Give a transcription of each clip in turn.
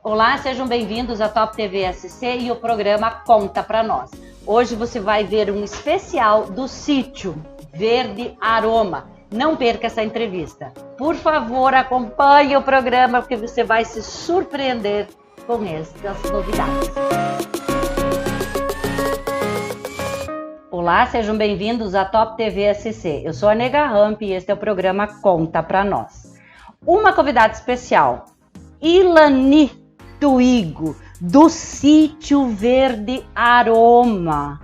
Olá, sejam bem-vindos à Top TV SC e o programa Conta Pra Nós. Hoje você vai ver um especial do Sítio Verde Aroma. Não perca essa entrevista. Por favor, acompanhe o programa porque você vai se surpreender com essas novidades. Olá, sejam bem-vindos à Top TV SC. Eu sou a Nega Ramp e este é o programa Conta Pra Nós. Uma convidada especial, Ilani Tuigo, do Sítio Verde Aroma.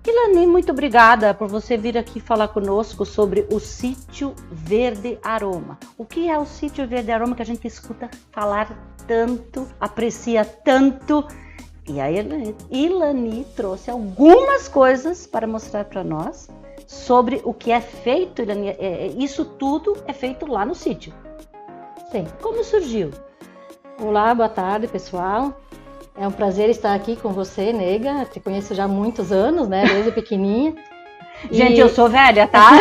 Ilani, muito obrigada por você vir aqui falar conosco sobre o Sítio Verde Aroma. O que é o Sítio Verde Aroma que a gente escuta falar tanto, aprecia tanto? E a Ilani trouxe algumas coisas para mostrar para nós sobre o que é feito. Ilani, isso tudo é feito lá no sítio. Sim. Como surgiu? Olá, boa tarde, pessoal. É um prazer estar aqui com você, Nega. Te conheço já há muitos anos, né? Desde pequenininha. Gente, eu sou velha, tá?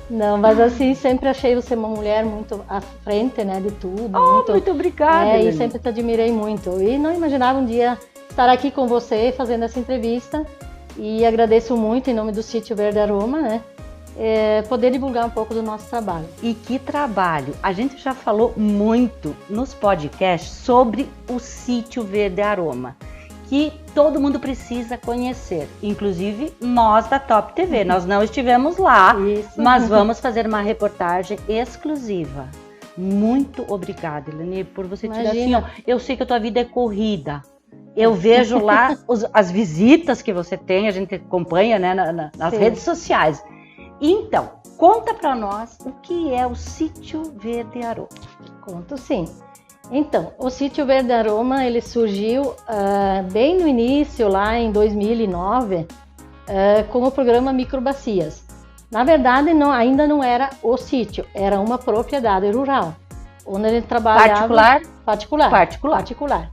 Não, mas assim, sempre achei você uma mulher muito à frente, né, de tudo. Muito obrigada. E sempre te admirei muito. E não imaginava um dia estar aqui com você fazendo essa entrevista. E agradeço muito em nome do Sítio Verde Aroma, né? Poder divulgar um pouco do nosso trabalho. E que trabalho! A gente já falou muito nos podcasts sobre o Sítio Verde Aroma, que todo mundo precisa conhecer, inclusive nós da Top TV. Nós não estivemos lá, mas vamos fazer uma reportagem exclusiva. Muito obrigada, Ilani, por você tirar assim, ó, eu sei que a tua vida é corrida. Eu vejo lá as visitas que você tem, a gente acompanha, né, nas redes sociais. Então, conta para nós o que é o Sítio Verde Aroma. Conto sim. Então, o Sítio Verde Aroma, ele surgiu bem no início, lá em 2009, com o programa Microbacias. Na verdade, ainda não era o sítio, era uma propriedade rural, onde ele trabalhava... Particular.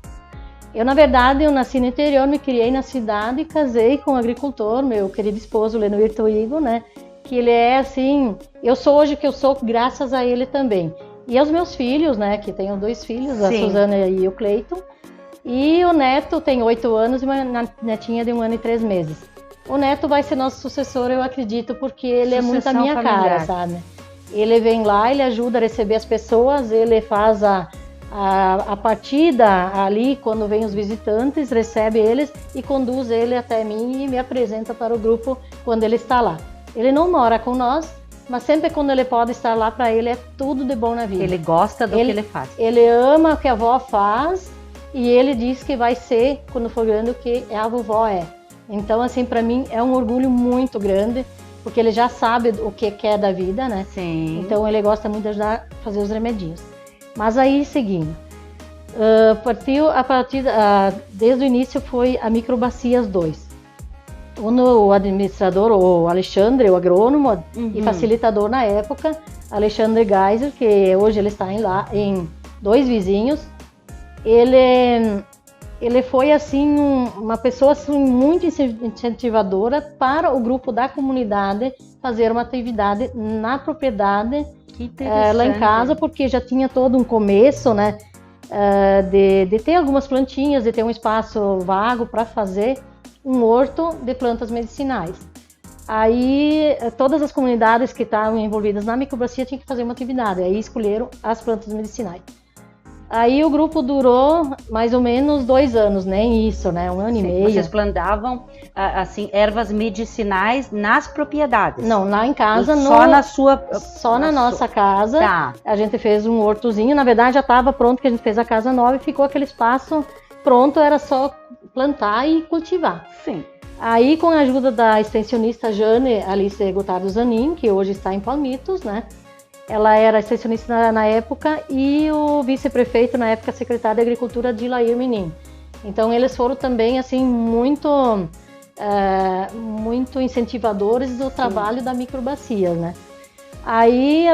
Eu, na verdade, eu nasci no interior, me criei na cidade e casei com um agricultor, meu querido esposo, Lenoir Tuigo, né? Que ele é assim, eu sou hoje o que eu sou graças a ele também. E aos meus filhos, né, que tenho 2 filhos, a Suzana e o Cleiton. E o neto tem 8 anos e uma netinha de 1 ano e 3 meses. O neto vai ser nosso sucessor, eu acredito, porque ele é muito a minha cara, sabe? Ele vem lá, ele ajuda a receber as pessoas, ele faz a partida ali, quando vem os visitantes, recebe eles e conduz ele até mim e me apresenta para o grupo quando ele está lá. Ele não mora com nós, mas sempre quando ele pode estar lá, para ele é tudo de bom na vida. Ele gosta do que ele faz. Ele ama o que a avó faz e ele diz que vai ser, quando for grande, o que a vovó é. Então, assim, para mim é um orgulho muito grande, porque ele já sabe o que quer da vida, né? Sim. Então, ele gosta muito de ajudar a fazer os remedinhos. Mas aí, seguindo, desde o início foi a Microbacias 2. O administrador, o Alexandre, o agrônomo e facilitador na época, Alexandre Geiser, que hoje ele está em 2 vizinhos, ele foi assim uma pessoa assim, muito incentivadora para o grupo da comunidade fazer uma atividade na propriedade lá em casa, porque já tinha todo um começo, né, de ter algumas plantinhas, de ter um espaço vago para fazer um horto de plantas medicinais. Aí todas as comunidades que estavam envolvidas na microbacia tinham que fazer uma atividade, aí escolheram as plantas medicinais. Aí o grupo durou mais ou menos 2 anos, nem isso, né? 1 ano e meio. Vocês plantavam, assim, ervas medicinais nas propriedades? Não, lá em casa não. Só na nossa casa. Tá. A gente fez um hortozinho, na verdade já estava pronto, que a gente fez a casa nova e ficou aquele espaço pronto, era só plantar e cultivar. Sim. Aí, com a ajuda da extensionista Jane Alice Gotardo Zanin, que hoje está em Palmitos, né? Ela era extensionista na época e o vice-prefeito, na época, secretário de Agricultura, Dilair Menin. Então, eles foram também, assim, muito incentivadores do trabalho da microbacia, né? Aí,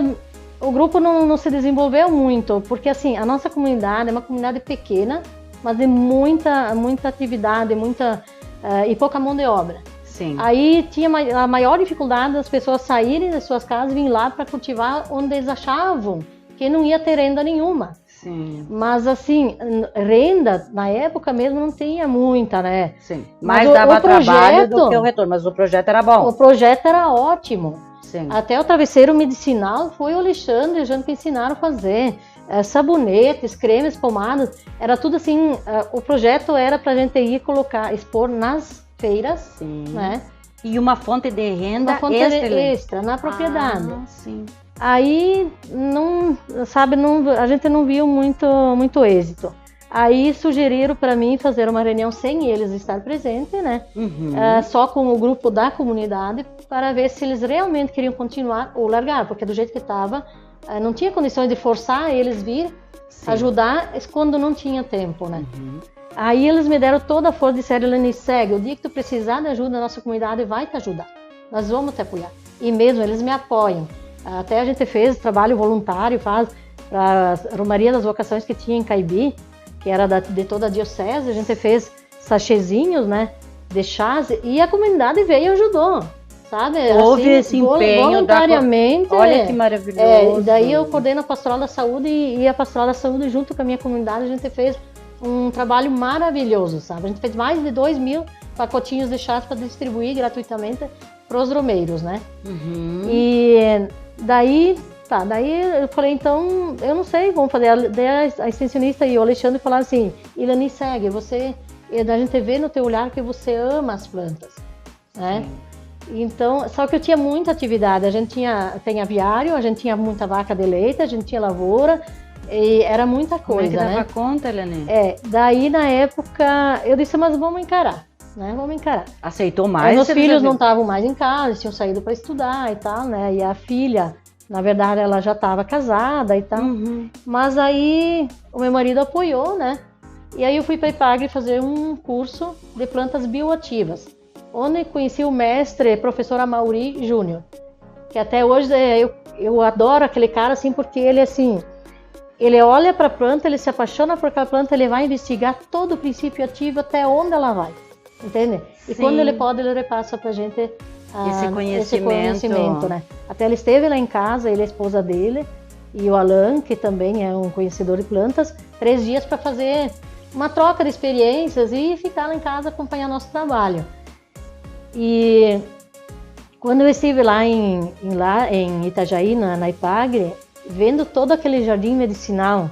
o grupo não se desenvolveu muito, porque, assim, a nossa comunidade é uma comunidade pequena, mas de muita atividade, e pouca mão de obra. Sim. Aí tinha a maior dificuldade das pessoas saírem das suas casas e virem lá para cultivar onde eles achavam que não ia ter renda nenhuma. Sim. Mas assim, renda, na época mesmo não tinha muita, né? Sim. Mas Mais dava trabalho do que o retorno, mas o projeto era bom. O projeto era ótimo. Sim. Até o travesseiro medicinal foi o Alexandre e a gente que ensinaram a fazer. Sabonetes, cremes, pomadas, era tudo assim. O projeto era para a gente ir expor nas feiras, sim. Né? E uma fonte de renda uma fonte extra na propriedade. Sim. Aí não, sabe, não, a gente não viu muito êxito. Aí sugeriram para mim fazer uma reunião sem eles estar presentes, né? Só com o grupo da comunidade para ver se eles realmente queriam continuar ou largar, porque do jeito que estava, não tinha condições de forçar eles vir ajudar quando não tinha tempo, né? Aí eles me deram toda a força e disseram, Elani, segue, o dia que tu precisar de ajuda, a nossa comunidade vai te ajudar. Nós vamos te apoiar. E mesmo eles me apoiam. Até a gente fez trabalho voluntário, faz para a Romaria das Vocações que tinha em Caibi, que era de toda a diocese, a gente fez sachêzinhos, né, de chás, e a comunidade veio e ajudou, sabe? Houve assim, esse empenho voluntariamente. Olha que maravilhoso. E daí eu coordeno a Pastoral da Saúde e a Pastoral da Saúde junto com a minha comunidade, a gente fez um trabalho maravilhoso, sabe? A gente fez mais de 2.000 pacotinhos de chás para distribuir gratuitamente para os romeiros, né? E daí eu falei, então, eu não sei, vamos fazer. Daí a extensionista e o Alexandre falaram assim, Elani, segue, a gente vê no teu olhar que você ama as plantas, né? Então, só que eu tinha muita atividade, a gente tem aviário, a gente tinha muita vaca de leite, a gente tinha lavoura, e era muita coisa, Como é que dava né? conta, Elani? Daí na época, eu disse, mas vamos encarar. Né? Vamos encarar. Aceitou mais? Meus filhos não estavam mais em casa, eles tinham saído para estudar e tal, né? E a filha, na verdade, ela já estava casada e tal. Mas aí o meu marido apoiou, né? E aí eu fui para Ipagre fazer um curso de plantas bioativas, onde conheci o mestre, professor Amaury Júnior, que até hoje eu adoro aquele cara assim, porque ele assim, ele olha para a planta, ele se apaixona por aquela planta, ele vai investigar todo o princípio ativo até onde ela vai. Entende? E quando ele pode, ele repassa pra gente esse conhecimento, né? Até ele esteve lá em casa, ele e a esposa dele, e o Alan, que também é um conhecedor de plantas, 3 dias para fazer uma troca de experiências e ficar lá em casa acompanhar nosso trabalho. E quando eu estive lá em Itajaí, na Ipagre, vendo todo aquele jardim medicinal,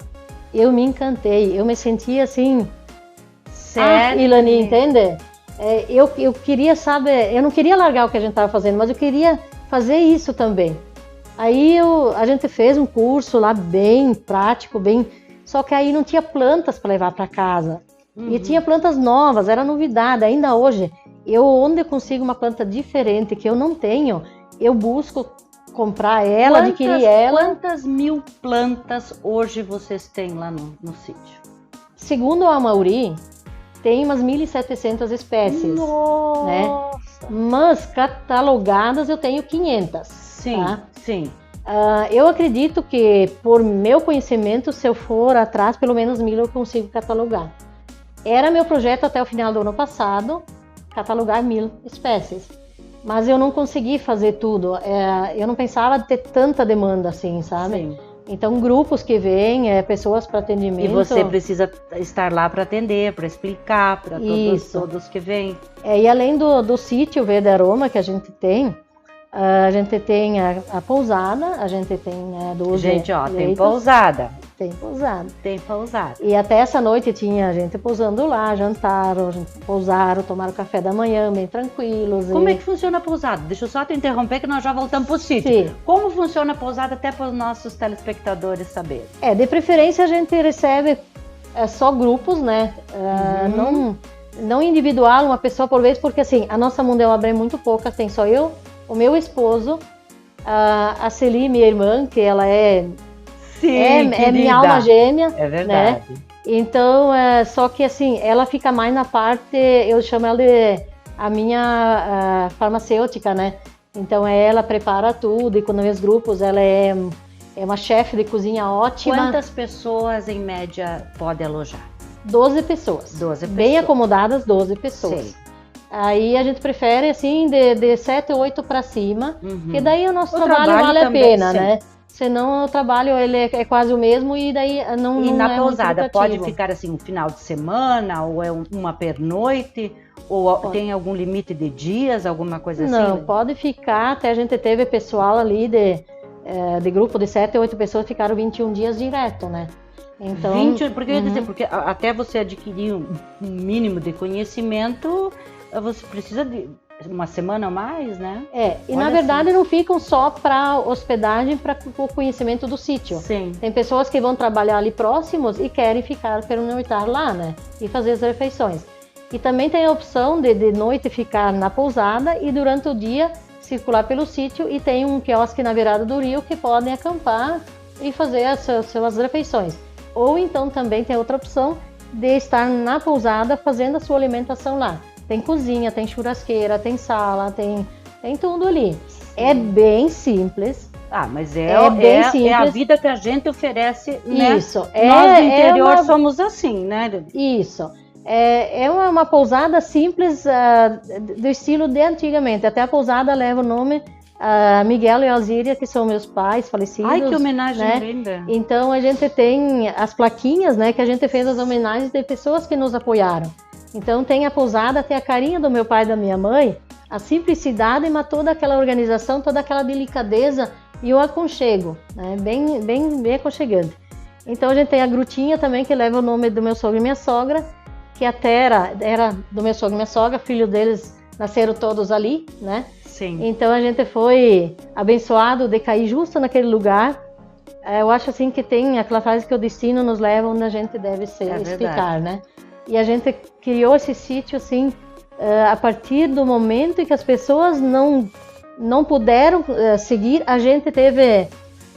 eu me encantei, eu me senti assim... Sério? Elani, entende? Eu queria, sabe, eu não queria largar o que a gente estava fazendo, mas eu queria fazer isso também. Aí a gente fez um curso lá bem prático, só que aí não tinha plantas para levar para casa. E tinha plantas novas, era novidade. Ainda hoje, onde eu consigo uma planta diferente que eu não tenho, eu busco comprar ela, adquirir ela. Quantas 1.000 plantas hoje vocês têm lá no sítio? Segundo o Amaury, tem umas 1.700 espécies. Nossa! Né? Mas catalogadas eu tenho 500. Sim, tá? sim. Eu acredito que, por meu conhecimento, se eu for atrás, pelo menos 1.000 eu consigo catalogar. Era meu projeto até o final do ano passado, catalogar 1.000 espécies. Mas eu não consegui fazer tudo. Eu não pensava ter tanta demanda assim, sabe? Sim. Então, grupos que vêm, pessoas para atendimento... E você precisa estar lá para atender, para explicar para todos que vêm. E além do sítio Verde Aroma que a gente tem a pousada, a gente tem 12 Gente, ó, leitos. tem pousada. Tem pousada. Tem pousada. E até essa noite tinha gente pousando lá, jantaram, pousaram, tomaram café da manhã, bem tranquilos. Como é que funciona a pousada? Deixa eu só te interromper que nós já voltamos pro sítio. Sim. Como funciona a pousada até para os nossos telespectadores saberem? De preferência a gente recebe só grupos, né? Não individual, uma pessoa por vez, porque assim, a nossa mão de obra é muito pouca, tem só eu, o meu esposo, a Celi, minha irmã, que ela é minha alma gêmea. É verdade. Né? Então, só que assim, ela fica mais na parte, eu chamo ela de a minha farmacêutica, né? Então ela prepara tudo e quando vem os grupos, ela é uma chefe de cozinha ótima. Quantas pessoas em média pode alojar? 12 pessoas. 12 pessoas. Bem acomodadas, 12 pessoas. Sei. Aí a gente prefere assim de 7 ou 8 para cima, que daí o nosso trabalho vale a também, pena, sim. né? senão o trabalho ele é quase o mesmo e daí não E na é pousada muito pode lucrativo. ficar assim um final de semana, ou é uma pernoite, ou tem algum limite de dias, alguma coisa assim? Não, pode ficar, até a gente teve pessoal ali de grupo de 7 ou 8 pessoas, ficaram 21 dias direto, né? Então, 20, porque eu ia dizer, porque até você adquirir um mínimo de conhecimento, você precisa de uma semana a mais, né? E na verdade não ficam só para hospedagem, para o conhecimento do sítio. Sim. Tem pessoas que vão trabalhar ali próximos e querem ficar, pernoitar lá, né? E fazer as refeições. E também tem a opção de noite ficar na pousada e durante o dia circular pelo sítio, e tem um quiosque na beirada do rio que podem acampar e fazer as suas refeições. Ou então também tem outra opção de estar na pousada fazendo a sua alimentação lá. Tem cozinha, tem churrasqueira, tem sala, tem tudo ali. Sim. É bem simples. Mas bem simples. É a vida que a gente oferece, né? Isso. Nós do interior somos assim, né? Isso. É uma pousada simples, do estilo de antigamente. Até a pousada leva o nome Miguel e Alzíria, que são meus pais falecidos. Ai, que homenagem, né? Linda! Então a gente tem as plaquinhas, né? Que a gente fez as homenagens de pessoas que nos apoiaram. Então tem a pousada, tem a carinha do meu pai e da minha mãe, a simplicidade, mas toda aquela organização, toda aquela delicadeza e o aconchego, né? Bem aconchegante. Então a gente tem a grutinha também, que leva o nome do meu sogro e minha sogra, que até era do meu sogro e minha sogra, filho deles nasceram todos ali, né? Sim. Então a gente foi abençoado de cair justo naquele lugar. Eu acho assim que tem aquela frase que o destino nos leva onde a gente deve ficar, né? E a gente criou esse sítio assim a partir do momento em que as pessoas não puderam seguir, a gente teve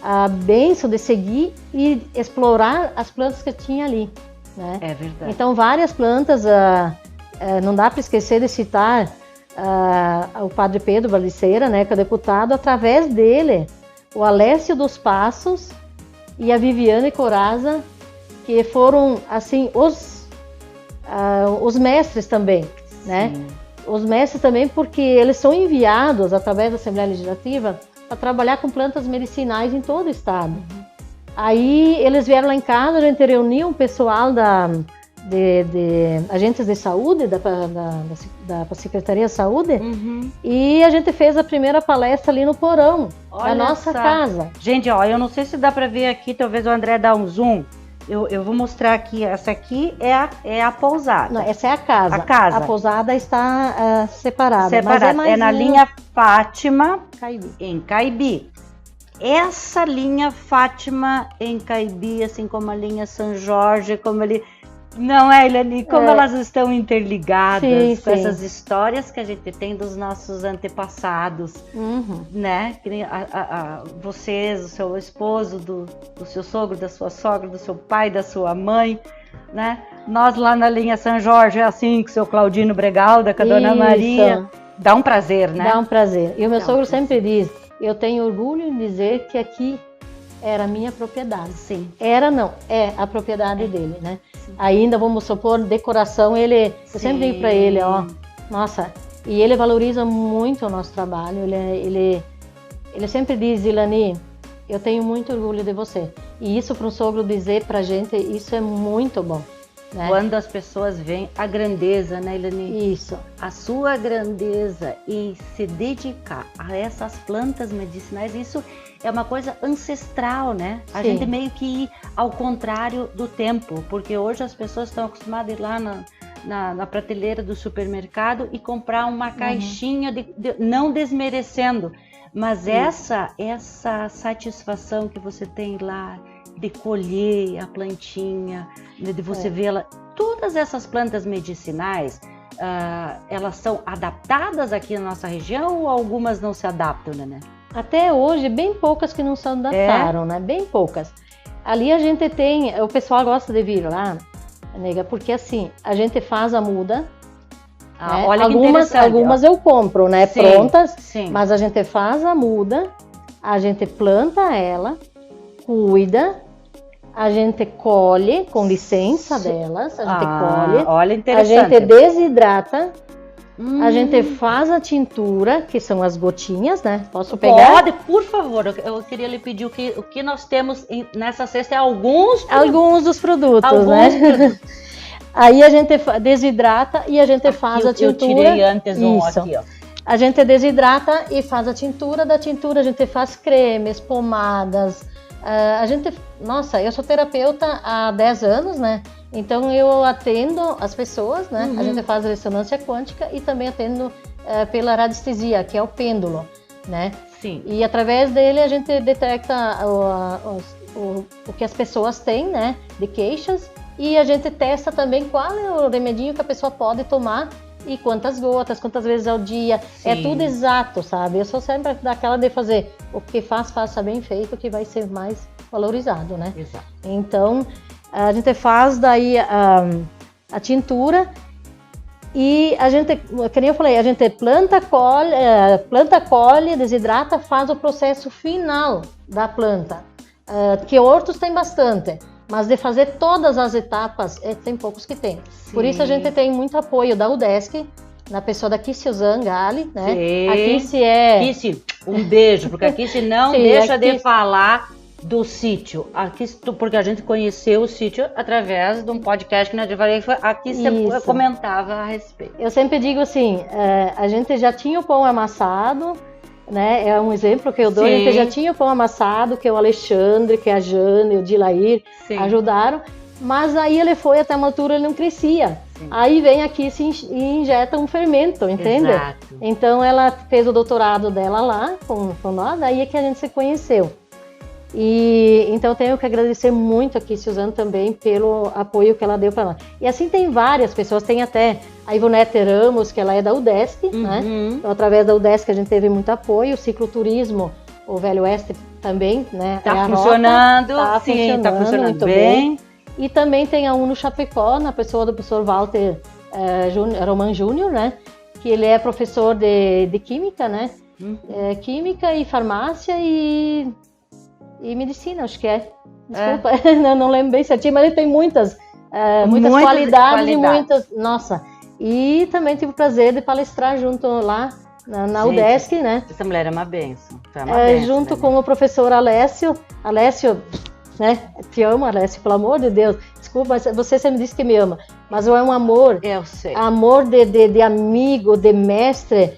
a bênção de seguir e explorar as plantas que tinha ali, né? É verdade. Então várias plantas, não dá para esquecer de citar o padre Pedro Valiceira, né, que é deputado. Através dele, o Alessio dos Passos e a Viviane Coraza, que foram assim os mestres também, né? Os mestres também, porque eles são enviados através da Assembleia Legislativa para trabalhar com plantas medicinais em todo o estado. Aí eles vieram lá em casa, a gente reuniu um pessoal de agentes de saúde, da Secretaria de Saúde, e a gente fez a primeira palestra ali no porão da nossa casa. Gente, eu não sei se dá para ver aqui, talvez o André dá um zoom. Eu vou mostrar aqui, essa aqui é a pousada. Não, essa é a casa. A casa. A pousada está separada. Mas é na linha Fátima, Caibi. Em Caibi. Essa linha Fátima em Caibi, assim como a linha São Jorge, como ali... Não é, Ilani? Como elas estão interligadas com essas histórias que a gente tem dos nossos antepassados, né? Vocês, o seu esposo, do seu sogro, da sua sogra, do seu pai, da sua mãe, né? Nós lá na linha São Jorge é assim, com o seu Claudino Bregalda, com a Dona Maria. Dá um prazer, né? Dá um prazer. E o meu sogro sempre diz, eu tenho orgulho em dizer que aqui era minha propriedade. Sim. Era não, é a propriedade dele, né? Sim. Ainda, vamos supor, decoração, eu sempre digo para ele, nossa, e ele valoriza muito o nosso trabalho, ele sempre diz, Ilani, eu tenho muito orgulho de você. E isso para um sogro dizer pra gente, isso é muito bom. Né? Quando as pessoas veem a grandeza, né, Ilani? Isso. A sua grandeza e se dedicar a essas plantas medicinais, isso é uma coisa ancestral, né? A gente meio que ir ao contrário do tempo, porque hoje as pessoas estão acostumadas a ir lá na prateleira do supermercado e comprar uma caixinha, não desmerecendo, mas essa satisfação que você tem lá de colher a plantinha, de você ver ela. Todas essas plantas medicinais, elas são adaptadas aqui na nossa região ou algumas não se adaptam, né? Até hoje, bem poucas que não se adaptaram, né? Bem poucas. Ali a gente tem, o pessoal gosta de vir lá, nega, porque assim, a gente faz a muda. Né? Olha que interessante. Algumas eu compro, né? Sim, prontas, sim. Mas a gente faz a muda, a gente planta ela, cuida, a gente colhe com licença delas, a gente colhe, olha, interessante. a gente desidrata, A gente faz a tintura, que são as gotinhas, né? Posso pegar? Pode, por favor. Eu queria lhe pedir o que nós temos nessa cesta é alguns dos produtos, né? Aí a gente desidrata e a gente faz a tintura. Eu tirei antes um aqui, ó. A gente desidrata e faz a tintura. Da tintura a gente faz cremes, pomadas. Nossa, eu sou terapeuta há 10 anos, né? Então eu atendo as pessoas, né? A gente faz ressonância quântica e também atendo pela radiestesia, que é o pêndulo, né? Sim. E através dele a gente detecta o que as pessoas têm, né? De queixas, e a gente testa também qual é o remedinho que a pessoa pode tomar e quantas gotas, quantas vezes ao dia. Sim. É tudo exato, sabe? Eu sou sempre daquela de fazer o que faça bem feito, que vai ser mais valorizado, né? Exato. Então a gente faz daí a tintura e a gente, que nem eu falei, a gente planta, colhe, desidrata, faz o processo final da planta. Que hortos tem bastante, mas de fazer todas as etapas, tem poucos que tem. Sim. Por isso a gente tem muito apoio da UDESC, na pessoa da Kissi Gali, né? Sim. A Kissi Kissi, um beijo, porque a Kissi não Sim, deixa de falar do sítio. Porque a gente conheceu o sítio através de um podcast que a Kissi comentava a respeito. Eu sempre digo assim, a gente já tinha o pão amassado, né? É um exemplo que eu dou. Sim. A gente já tinha o pão amassado, que é o Alexandre, que é a Jane, o Dilair ajudaram, mas aí ele foi até uma altura, ele não crescia. Sim. Aí vem aqui e injeta um fermento, entende? Exato. Então ela fez o doutorado dela lá com nós, aí é que a gente se conheceu. E então eu tenho que agradecer muito aqui, Suzana, também pelo apoio que ela deu para nós. E assim tem várias pessoas, tem até a Ivonete Ramos, que ela é da UDESC, né? Então através da UDESC a gente teve muito apoio, o cicloturismo, o Velho Oeste também, né? Tá funcionando, tá funcionando muito bem. E também tem a UNO Chapecó, na pessoa do professor Walter Roman Júnior, né? Que ele é professor de química, né? Química e farmácia e medicina, acho que é. Desculpa, não lembro bem certinho, mas ele tem muitas qualidades e muitas. Nossa! E também tive o prazer de palestrar junto lá na UDESC, né? Essa mulher é uma benção. Junto com o professor Alessio. Alessio, né? Te amo, Alessio, pelo amor de Deus. Desculpa, você sempre disse que me ama, mas é um amor. Eu sei. Amor de amigo, de mestre.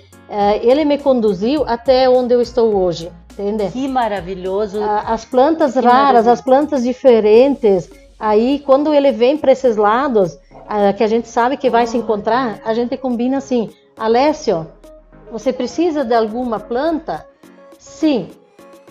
Ele me conduziu até onde eu estou hoje. Entende? Que maravilhoso! As plantas raras, as plantas diferentes. Aí, quando ele vem para esses lados, que a gente sabe que vai se encontrar, a gente combina assim: Alessio, você precisa de alguma planta? Sim.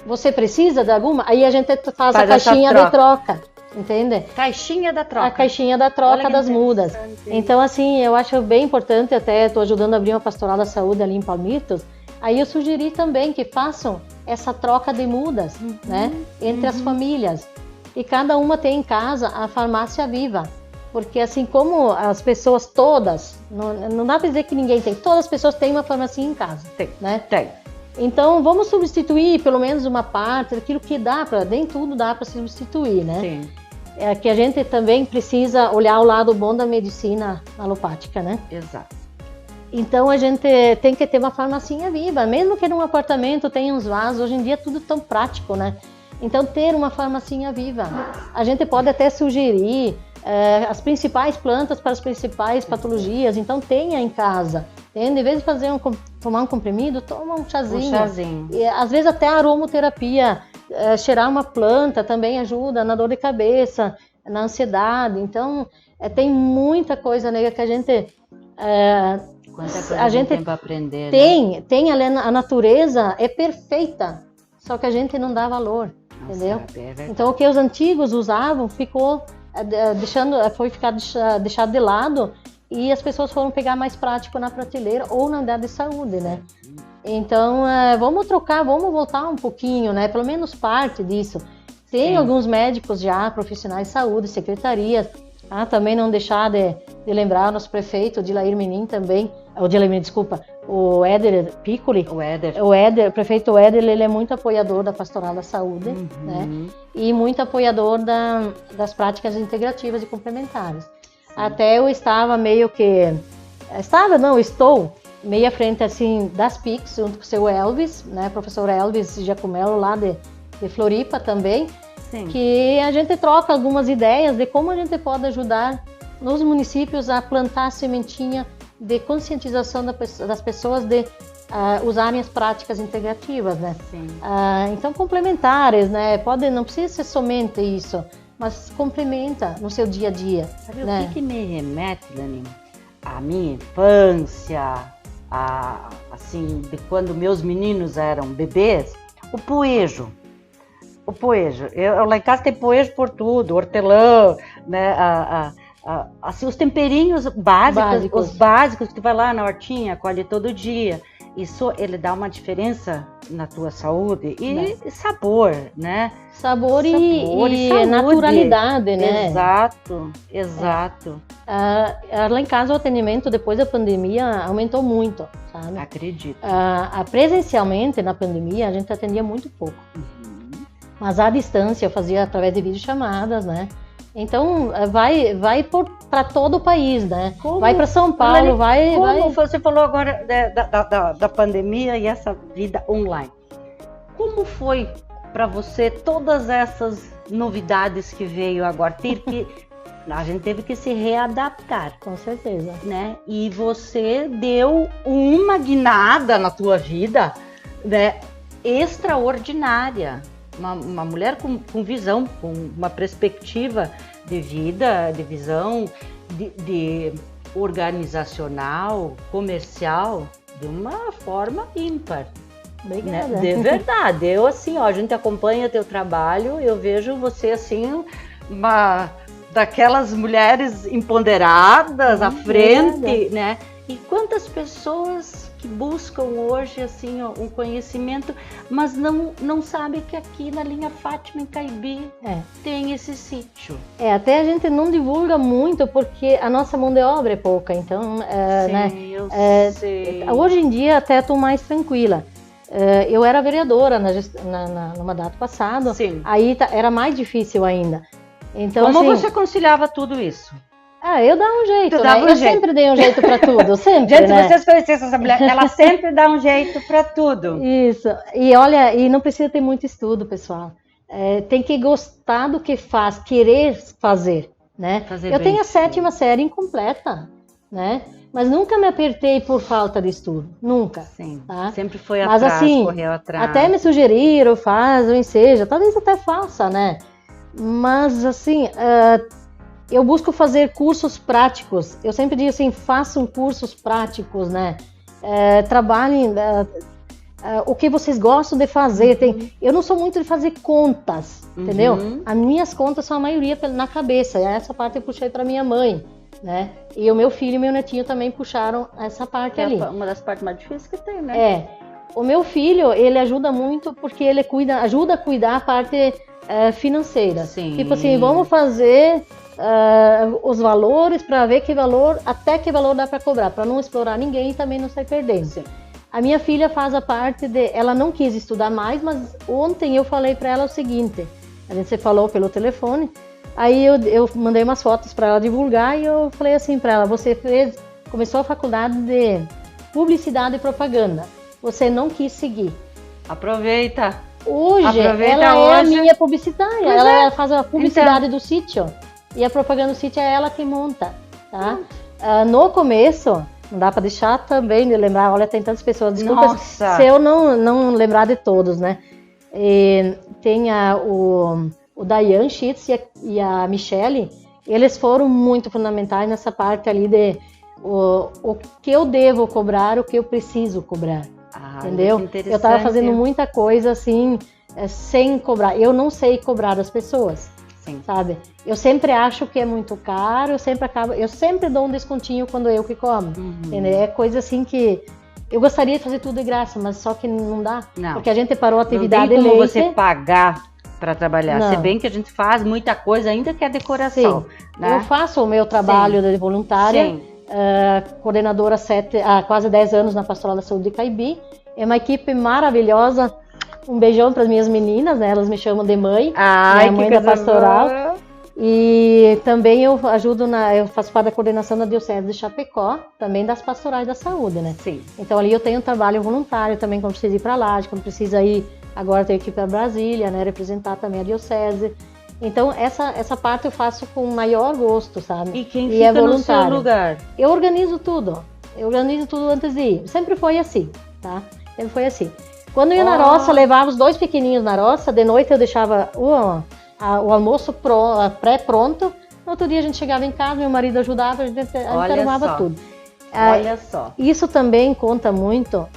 Você precisa de alguma? Aí a gente faz a caixinha de troca. Entende? Caixinha da troca. A caixinha da troca das mudas. Então, assim, eu acho bem importante, até estou ajudando a abrir uma pastoral da saúde ali em Palmitos. Aí eu sugeri também que façam essa troca de mudas, né, entre as famílias. E cada uma tem em casa a farmácia viva. Porque assim como as pessoas todas, não dá para dizer que ninguém tem, todas as pessoas têm uma farmácia em casa. Tem, né? Tem. Então vamos substituir pelo menos uma parte daquilo que dá para, nem tudo dá para substituir, né? Sim. É que a gente também precisa olhar o lado bom da medicina alopática, né? Exato. Então a gente tem que ter uma farmacinha viva, mesmo que num apartamento tenha uns vasos, hoje em dia é tudo tão prático, né? Então ter uma farmacinha viva. A gente pode até sugerir as principais plantas para as principais patologias, então tenha em casa. Em vez de tomar um comprimido, toma um chazinho. Um chazinho. E, às vezes até a aromoterapia, cheirar uma planta também ajuda na dor de cabeça, na ansiedade. Então tem muita coisa, né, que a gente... Quanta coisa a gente tem para aprender. Tem a natureza é perfeita, só que a gente não dá valor, entendeu? Então o que os antigos usavam ficou deixado de lado e as pessoas foram pegar mais prático na prateleira ou na unidade de saúde, né? Então vamos trocar, vamos voltar um pouquinho, né? Pelo menos parte disso. Tem alguns médicos já, profissionais de saúde, secretarias. Também não deixar de lembrar o nosso prefeito, o Dilair Menin também, o Éder Piccoli. O prefeito Éder, ele é muito apoiador da Pastoral da Saúde, né? E muito apoiador das práticas integrativas e complementares. Até eu estava meio que Estava, não, estou meio à frente, assim, das PICs, junto com o seu Elvis, né, professor Elvis Giacomello, lá de Floripa também, Sim. que a gente troca algumas ideias de como a gente pode ajudar nos municípios a plantar a sementinha de conscientização das pessoas de usarem as práticas integrativas, né? Sim. Então, complementares, né? Não precisa ser somente isso, mas complementa no seu dia a dia. Sabe né? o que me remete, Lani? A minha infância, assim, de quando meus meninos eram bebês, o poejo. O poejo. Eu lá em casa tem poejo por tudo, hortelã, né? Assim, os temperinhos básicos, os básicos que tu vai lá na hortinha, colhe todo dia. Isso, ele dá uma diferença na tua saúde e sabor, né? Sabor e naturalidade, né? Exato. Lá em casa o atendimento depois da pandemia aumentou muito, sabe? Acredito. Presencialmente na pandemia a gente atendia muito pouco. Mas à distância eu fazia através de videochamadas, né? Então vai para todo o país, né? Vai para São Paulo, Como você falou agora da pandemia e essa vida online? Como foi para você todas essas novidades que veio agora? A gente teve que se readaptar. Com certeza. Né? E você deu uma guinada na tua vida, né, extraordinária. Uma mulher com visão, com uma perspectiva de vida, de visão, de organizacional, comercial, de uma forma ímpar. Obrigada. Né? De verdade. Eu, assim, a gente acompanha teu trabalho, eu vejo você, assim, daquelas mulheres empoderadas à frente, né? E quantas pessoas que buscam hoje, assim, um conhecimento, mas não sabem que aqui na linha Fátima, em Caibi, tem esse sítio. Até a gente não divulga muito, porque a nossa mão de obra é pouca, então, sim, né? Eu sei. Hoje em dia até estou mais tranquila. Eu era vereadora no mandato passado, Sim. Aí era mais difícil ainda. Então, como assim, você conciliava tudo isso? Eu dava um jeito, né? Eu sempre dei um jeito para tudo, sempre, Gente, né? se vocês conhecessem essa mulher, ela sempre dá um jeito para tudo. Isso. E olha, e não precisa ter muito estudo, pessoal. Tem que gostar do que faz, querer fazer, né? Eu tenho a 7ª série incompleta, né? Mas nunca me apertei por falta de estudo, nunca. Sim, tá? sempre foi Mas, atrás, assim, correu atrás. Até me sugeriram, faz ou enseja, talvez até faça, né? Mas, assim, eu busco fazer cursos práticos. Eu sempre digo assim, façam cursos práticos, né? Trabalhem o que vocês gostam de fazer. Eu não sou muito de fazer contas, entendeu? As minhas contas são a maioria na cabeça. Essa parte eu puxei para minha mãe, né? E o meu filho e meu netinho também puxaram essa parte ali. É uma das partes mais difíceis que tem, né? O meu filho, ele ajuda muito porque ele ajuda a cuidar a parte financeira. Sim. Tipo assim, vamos fazer os valores para ver até que valor dá para cobrar, para não explorar ninguém e também não sair perdendo. Sim. A minha filha faz a parte ela não quis estudar mais, mas ontem eu falei para ela o seguinte, a gente se falou pelo telefone, aí eu mandei umas fotos para ela divulgar e eu falei assim para ela, você começou a faculdade de publicidade e propaganda, você não quis seguir. Aproveita. Hoje ela é a minha publicitária, ela faz a publicidade do sítio e a propaganda do sítio é ela que monta, tá? No começo, não dá para deixar também de lembrar, olha, tem tantas pessoas, desculpa se eu não lembrar de todos, né? Tem o Dayan Schitz e a Michele, eles foram muito fundamentais nessa parte ali de o que eu devo cobrar, o que eu preciso cobrar. Entendeu? Eu estava fazendo muita coisa assim, sem cobrar. Eu não sei cobrar das pessoas, sabe? Eu sempre acho que é muito caro, eu sempre dou um descontinho quando eu que cobro. Entendeu? É coisa assim que eu gostaria de fazer tudo de graça, mas só que não dá. Não. Porque a gente parou a atividade não tem como você pagar para trabalhar. Não. Se bem que a gente faz muita coisa ainda que é decoração. Sim. Né? Eu faço o meu trabalho de voluntária. Sim. Coordenadora há quase 10 anos na Pastoral da Saúde de Caibi. É uma equipe maravilhosa. Um beijão para as minhas meninas, né? Elas me chamam de mãe. Ai, mãe da pastoral. Boa. E também eu eu faço parte da coordenação da Diocese de Chapecó, também das pastorais da saúde, né? Sim. Então ali eu tenho um trabalho voluntário também, quando precisa ir para lá, quando precisa ir, agora eu tenho que ir para Brasília, né? Representar também a Diocese. Então essa parte eu faço com o maior gosto, sabe? E quem fica no seu lugar? Eu organizo tudo antes de ir. Sempre foi assim, tá? Sempre foi assim. Quando eu ia na roça, levava os 2 pequenininhos na roça, de noite eu deixava o almoço pré-pronto. No outro dia a gente chegava em casa, meu marido ajudava, a gente arrumava tudo. Olha só. Isso também conta muito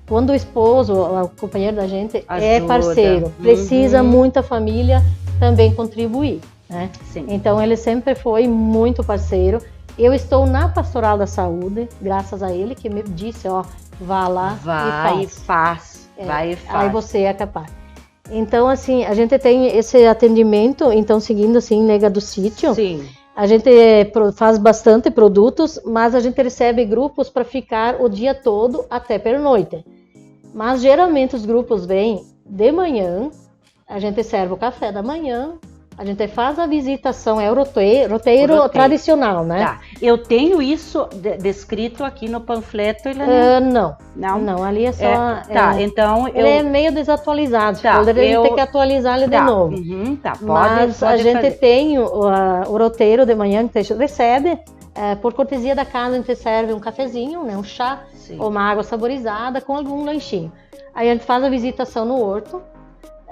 quando o esposo, o companheiro da gente, é parceiro. Precisa muita família também contribuir, né? Sim. Então ele sempre foi muito parceiro. Eu estou na Pastoral da Saúde, graças a ele, que me disse, ó, vá lá e faz. Vai e faz. Aí você é capaz. Então, assim, a gente tem esse atendimento, então, seguindo assim, Nega do Sítio. Sim. A gente faz bastante produtos, mas a gente recebe grupos para ficar o dia todo até pernoite. Mas geralmente os grupos vêm de manhã, a gente serve o café da manhã, a gente faz a visitação, é o roteiro tradicional, né? Tá. Eu tenho isso descrito aqui no panfleto, Ilani? Não, ali é só... então... Ele é meio desatualizado, poderia ter que atualizar ele de novo. Mas a gente tem o roteiro de manhã que a gente recebe, por cortesia da casa, a gente serve um cafezinho, né, um chá, ou uma água saborizada com algum lanchinho. Aí a gente faz a visitação no horto.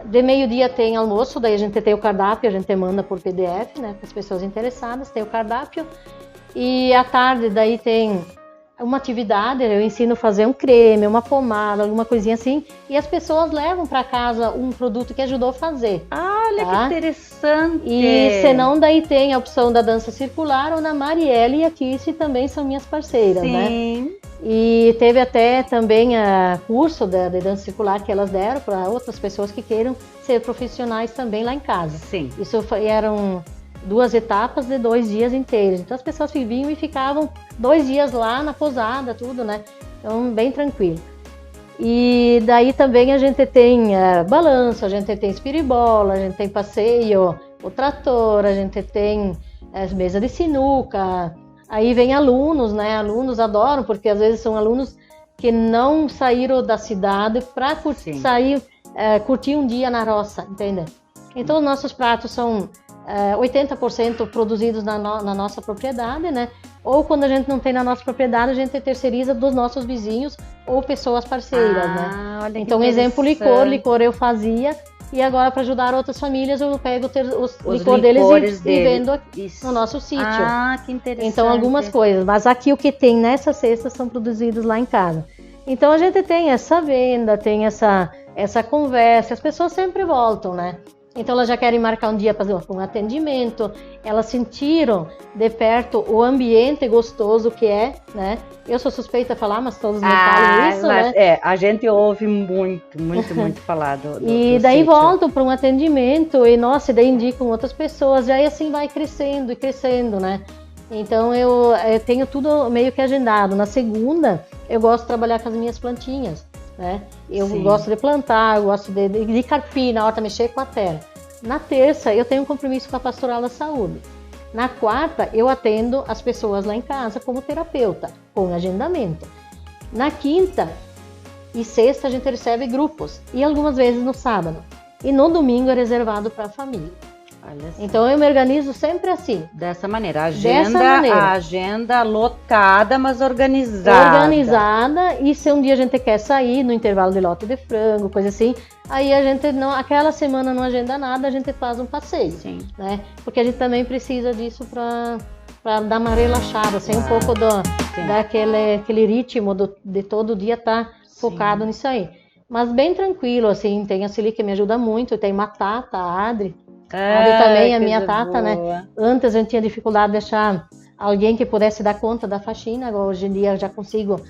De meio-dia tem almoço, daí a gente tem o cardápio, a gente manda por PDF, né, para as pessoas interessadas, tem o cardápio. E à tarde daí tem uma atividade, eu ensino a fazer um creme, uma pomada, alguma coisinha assim, e as pessoas levam para casa um produto que ajudou a fazer. Olha que interessante! E senão daí tem a opção da dança circular, onde a Marielle e a Kissy também são minhas parceiras, né? E teve até também curso de dança circular que elas deram para outras pessoas que queiram ser profissionais também lá em casa. Sim. Isso eram 2 etapas de 2 dias inteiros. Então as pessoas vinham e ficavam 2 dias lá na pousada, tudo, né? Então bem tranquilo. E daí também a gente tem balanço, a gente tem espiribola, a gente tem passeio, o trator, a gente tem mesa de sinuca. Aí vem alunos, né? Alunos adoram, porque às vezes são alunos que não saíram da cidade para curtir um dia na roça, entende? Então os nossos pratos são 80% produzidos na nossa propriedade, né? Ou quando a gente não tem na nossa propriedade, a gente terceiriza dos nossos vizinhos ou pessoas parceiras, né? Então, exemplo, licor eu fazia, e agora para ajudar outras famílias eu pego os licor deles e vendo aqui no nosso sítio. Que interessante. Então, algumas coisas, mas aqui o que tem nessas cestas são produzidos lá em casa. Então, a gente tem essa venda, tem essa conversa, as pessoas sempre voltam, né? Então elas já querem marcar um dia para fazer um atendimento, elas sentiram de perto o ambiente gostoso que é, né? Eu sou suspeita a falar, mas todos me falam isso, né? A gente ouve muito falar do E daí voltam para um atendimento e, nossa, daí indicam outras pessoas, e aí assim vai crescendo e crescendo, né? Então eu tenho tudo meio que agendado. Na segunda, eu gosto de trabalhar com as minhas plantinhas, né? Eu gosto de plantar, eu gosto de carpir, na horta, mexer com a terra. Na terça, eu tenho um compromisso com a Pastoral da Saúde. Na quarta, eu atendo as pessoas lá em casa como terapeuta, com agendamento. Na quinta e sexta, a gente recebe grupos, e algumas vezes no sábado. E no domingo é reservado para a família. Então eu me organizo sempre assim. Dessa maneira. A agenda lotada, mas organizada. Organizada, e se um dia a gente quer sair no intervalo de lote de frango, coisa assim, aí a gente aquela semana não agenda nada, a gente faz um passeio. Sim. Né? Porque a gente também precisa disso para dar uma relaxada, assim, um pouco daquele ritmo de todo dia estar focado nisso aí. Mas bem tranquilo, assim, tem a Celi que me ajuda muito, tem uma Tata, a Adri. Também a minha Tata, né? Antes a gente tinha dificuldade de achar alguém que pudesse dar conta da faxina, agora hoje em dia eu já consigo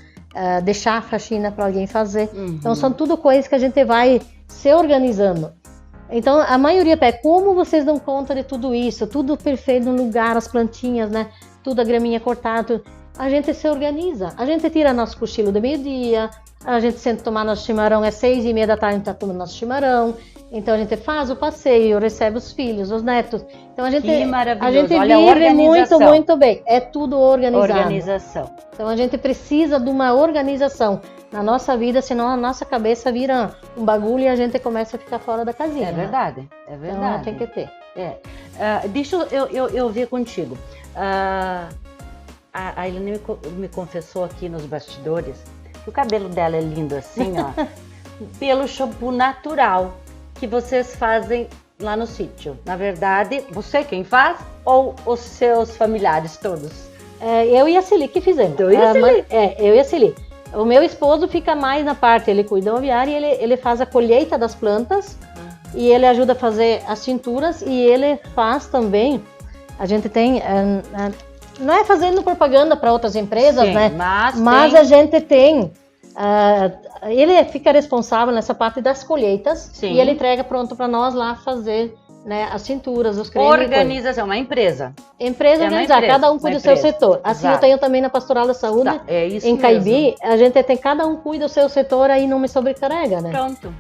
deixar a faxina para alguém fazer. Então são tudo coisas que a gente vai se organizando. Então a maioria pede, como vocês dão conta de tudo isso? Tudo perfeito no lugar, as plantinhas, né? Tudo a graminha cortada. A gente se organiza, a gente tira nosso cochilo de meio-dia, a gente senta tomar nosso chimarrão, é 6:30 da tarde, a gente tá tomando nosso chimarrão. Então a gente faz o passeio, recebe os filhos, os netos. Então a gente Olha, vive muito bem. É tudo organizado. Organização. Então a gente precisa de uma organização na nossa vida, senão a nossa cabeça vira um bagulho e a gente começa a ficar fora da casinha. É verdade, é verdade. Então tem que ter. Deixa eu ver contigo. A Ilane me confessou aqui nos bastidores que o cabelo dela é lindo assim, ó, pelo shampoo natural que vocês fazem lá no sítio. Na verdade, você quem faz ou os seus familiares todos? Eu e a Celi que fizemos. Eu e a Celi. O meu esposo fica mais na parte, ele cuida do aviário e ele faz a colheita das plantas e ele ajuda a fazer as tinturas e ele faz também, a gente tem, não é fazendo propaganda para outras empresas, sim, né? Mas a gente tem, ele fica responsável nessa parte das colheitas. Sim. E ele entrega pronto para nós lá fazer, né, as tinturas, os cremes. Organização, uma empresa. Empresa organizada, cada um cuida do seu setor. Assim Exato. eu tenho também na Pastoral da Saúde, em Caibi, a gente tem, cada um cuida do seu setor, aí não me sobrecarrega, né? Pronto.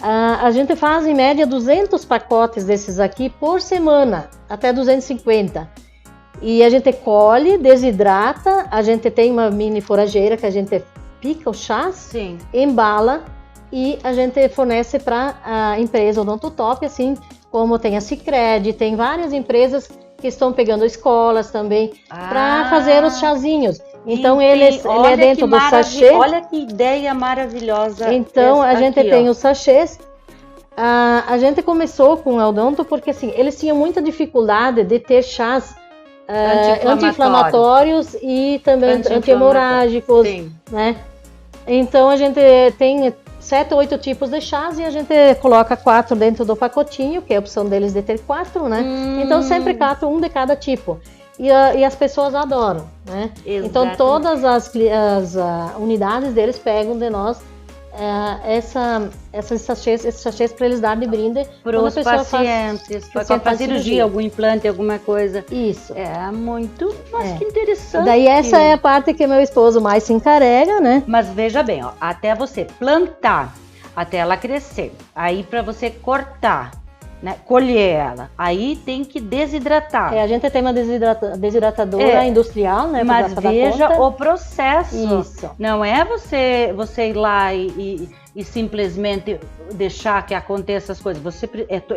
A gente faz em média 200 pacotes desses aqui por semana, até 250. E a gente colhe, desidrata, a gente tem uma mini forageira que a gente pica o chás, sim, embala e a gente fornece para a empresa Odontotop, assim como tem a Sicredi, tem várias empresas que estão pegando escolas também para fazer os chazinhos. Então ele é dentro do sachê. Olha que ideia maravilhosa. Então a gente tem os sachês. A gente começou com o Odonto porque assim, eles tinham muita dificuldade de ter chás anti-inflamatórios e também anti-hemorrágicos, né? Então a gente tem 7 ou 8 tipos de chás e a gente coloca 4 dentro do pacotinho, que é a opção deles de ter 4, né? Então sempre cato um de cada tipo. E as pessoas adoram, né? Exatamente. Então todas as unidades deles pegam de nós esses sachês para eles dar de brinde para os pacientes, para cirurgia, algum implante, alguma coisa. Isso. Muito, mas que interessante. Daí essa é a parte que meu esposo mais se encarrega, né? Mas veja bem, ó, até você plantar, até ela crescer, aí para você cortar, né, colher ela, aí tem que desidratar. A gente tem uma desidratadora industrial, né? Mas veja o processo. Isso. Não é você ir lá e simplesmente deixar que aconteça as coisas. Você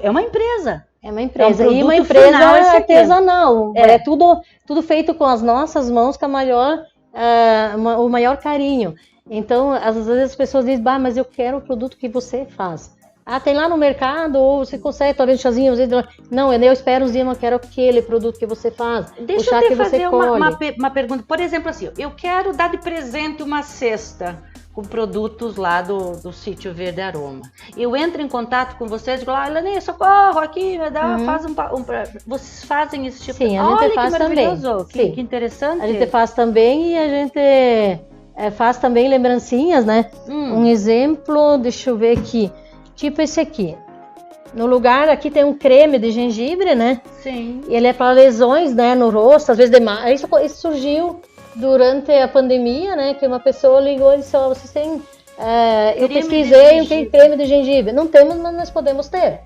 é uma empresa. É uma empresa. E uma empresa artesanal. É tudo feito com as nossas mãos, com o maior carinho. Então, às vezes as pessoas dizem, mas eu quero o produto que você faz. Tem lá no mercado, ou você consegue, talvez chazinho, não, eu espero uns dias, eu quero aquele produto que você faz. Deixa eu te fazer uma pergunta. Por exemplo, assim, eu quero dar de presente uma cesta com produtos lá do Sítio Verde Aroma. Eu entro em contato com vocês e digo, Ilane, socorro, aqui, faz vocês fazem esse tipo de... Sim, a gente faz também. Que interessante. A gente faz também e a gente faz também lembrancinhas, né? Um exemplo, deixa eu ver aqui. Tipo esse aqui. No lugar aqui tem um creme de gengibre, né? Sim. Ele é para lesões, né, no rosto, às vezes demais. Isso surgiu durante a pandemia, né? Que uma pessoa ligou e disse, vocês têm... eu pesquisei, tem creme de gengibre. Não temos, mas nós podemos ter.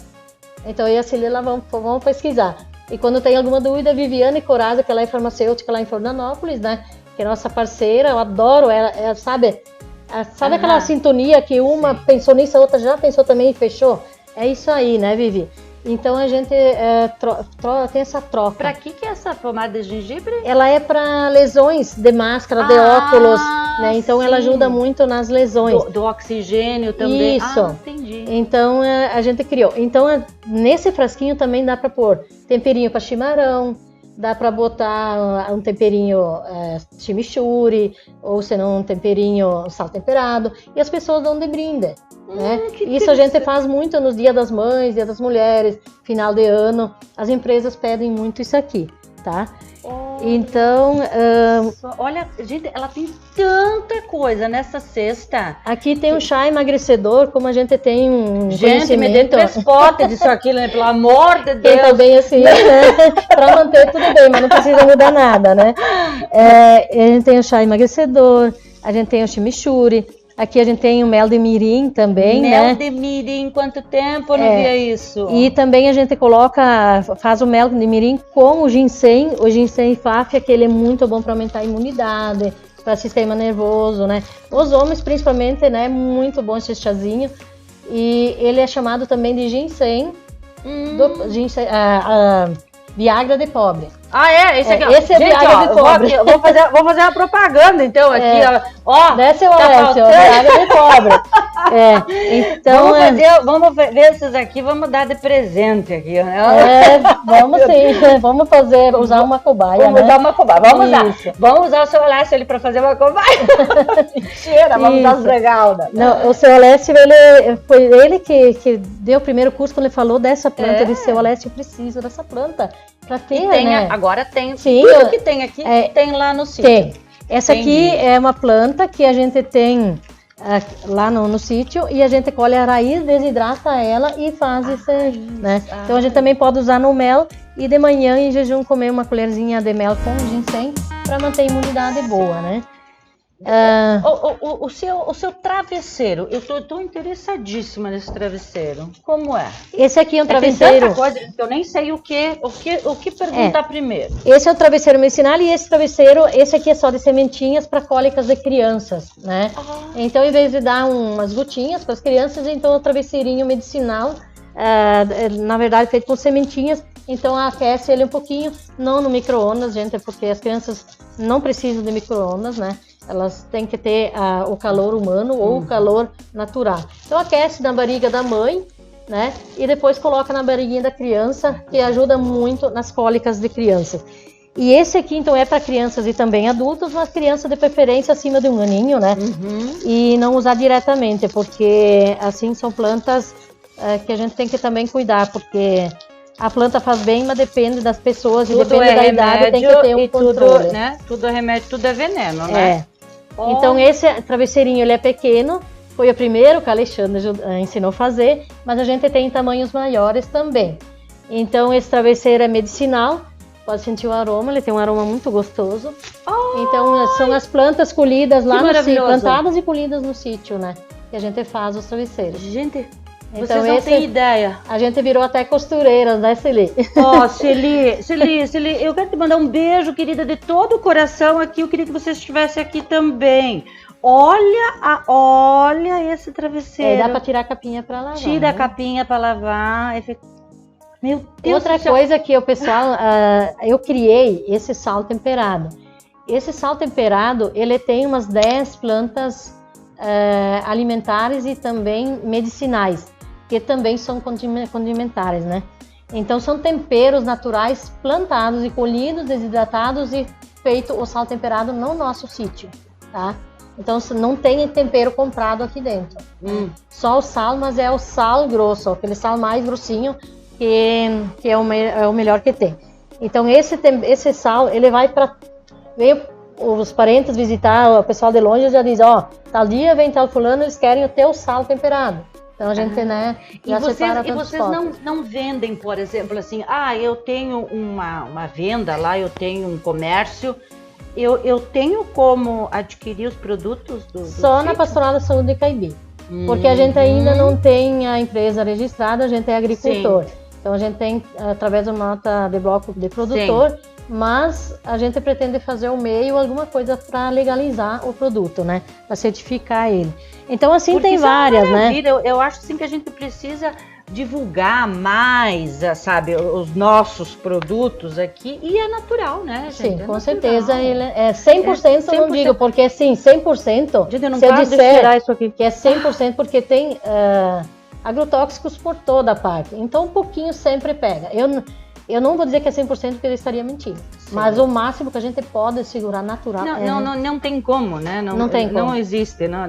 Então eu e a Celila vamos pesquisar. E quando tem alguma dúvida, a Viviane Coraza, que ela é farmacêutica lá em Florianópolis, né? Que é nossa parceira, eu adoro ela, sabe aquela sintonia que uma pensou nisso, a outra já pensou também e fechou? É isso aí, né, Vivi? Então a gente tem essa troca. Pra que é essa pomada de gengibre? Ela é para lesões de máscara, de óculos, né? Então ela ajuda muito nas lesões. Do oxigênio também. Isso. Entendi. Então a gente criou. Então nesse frasquinho também dá para pôr temperinho para chimarrão, dá para botar um temperinho chimichurri, ou senão um temperinho sal temperado, e as pessoas dão de brinde, né? Isso a gente faz muito nos Dia das Mães, Dia das Mulheres, final de ano, as empresas pedem muito isso aqui, tá? Então, olha, gente, ela tem tanta coisa nessa cesta. Aqui tem um chá emagrecedor, como a gente tem um gente, me dê 3 potes disso aqui, né? Pelo amor de Deus. Tá bem assim, né? Para manter tudo bem, mas não precisa mudar nada, né? A gente tem o chá emagrecedor, a gente tem o chimichurri, Aqui a gente tem o mel de mirim também, mel né? de mirim, quanto tempo eu não via isso? E também a gente faz o mel de mirim com o ginseng fáfia, que ele é muito bom para aumentar a imunidade, para sistema nervoso, né? Os homens, principalmente, né? Muito bom esse chazinho. E ele é chamado também de ginseng, Viagra de pobre. Ah, é? Esse aqui, ó. Esse é gente, Viagra ó, de pobre. vou fazer uma propaganda, então, aqui, ó. Desce o Alessio, Viagra de pobre. Então... Vamos ver esses aqui, vamos dar de presente aqui, né? Vamos sim, vamos usar uma cobaia, Vamos usar uma cobaia, vamos usar o seu Alessio ali para fazer uma cobaia. Mentira, vamos dar os legal. Não, o seu Alessio, foi ele que deu o primeiro curso quando ele falou dessa planta, ele disse, seu Alessio, eu preciso dessa planta. Pra ter, né? Agora tem, sim, tudo que tem aqui tem lá no sítio. Tem. Essa aqui é uma planta que a gente tem lá no sítio e a gente colhe a raiz, desidrata ela e faz isso, né? Então a gente também pode usar no mel e de manhã em jejum comer uma colherzinha de mel com ginseng para manter a imunidade boa, né? O seu travesseiro, eu tô interessadíssima nesse travesseiro. Como é? Esse aqui é um travesseiro. Tem tanta coisa que eu nem sei o que perguntar primeiro. Esse é o travesseiro medicinal e esse aqui é só de sementinhas para cólicas de crianças, né? Então, em vez de dar umas gotinhas para as crianças, então o travesseirinho medicinal, na verdade, feito com sementinhas. Então aquece ele um pouquinho, não no micro-ondas, gente, porque as crianças não precisam de micro-ondas, né? Elas têm que ter o calor humano ou o calor natural. Então aquece na barriga da mãe, né? E depois coloca na barriguinha da criança, que ajuda muito nas cólicas de crianças. E esse aqui, então, é para crianças e também adultos, mas crianças de preferência acima de 1 aninho, né? E não usar diretamente, porque assim são plantas que a gente tem que também cuidar, porque a planta faz bem, mas depende das pessoas e depende da idade, tem que ter um controle. Tudo, né? Tudo é remédio, tudo é veneno, né? Então esse travesseirinho, ele é pequeno, foi o primeiro que a Alexandra ensinou a fazer, mas a gente tem tamanhos maiores também. Então esse travesseiro é medicinal, pode sentir o aroma, ele tem um aroma muito gostoso. Então são as plantas colhidas lá no sítio, plantadas e colhidas no sítio, né? Que a gente faz os travesseiros. Gente... Então, vocês não têm ideia. A gente virou até costureiras, né, Celi? Celi, eu quero te mandar um beijo, querida, de todo o coração aqui. Eu queria que você estivesse aqui também. Olha esse travesseiro. Dá para tirar a capinha para lavar. Tira a capinha para lavar. Meu Deus. Outra coisa que o pessoal, eu criei esse sal temperado. Esse sal temperado, ele tem umas 10 plantas alimentares e também medicinais, que também são condimentares, né? Então são temperos naturais plantados e colhidos, desidratados e feito o sal temperado no nosso sítio, tá? Então não tem tempero comprado aqui dentro. Só o sal, mas é o sal grosso, aquele sal mais grossinho que é o melhor que tem. Então esse sal, ele vai para os parentes visitar, o pessoal de longe já diz, tal dia vem tal fulano, eles querem o teu sal temperado. Então a gente, né, já separa tantos vocês não vendem, por exemplo, assim, eu tenho uma venda lá, eu tenho um comércio, eu tenho como adquirir os produtos do Só sítio? Na Pastoral da Saúde de Caibi, porque a gente ainda não tem a empresa registrada, a gente é agricultor. Sim. Então a gente tem, através da nota de bloco de produtor, sim, mas a gente pretende fazer o meio, alguma coisa para legalizar o produto, né? Para certificar ele. Então assim, porque tem várias, né? Eu acho assim que a gente precisa divulgar mais, sabe, os nossos produtos aqui, e é natural, né, gente? Sim, com natural. Certeza, ele é 100%, eu não digo, porque assim, 100%, gente, eu não se eu posso disser tirar isso aqui. Que é 100%, porque tem agrotóxicos por toda parte, então um pouquinho sempre pega. Eu não vou dizer que é 100% porque eu estaria mentindo. Sim. Mas o máximo que a gente pode segurar natural. Não tem como, né? Não tem como. Não existe. Não.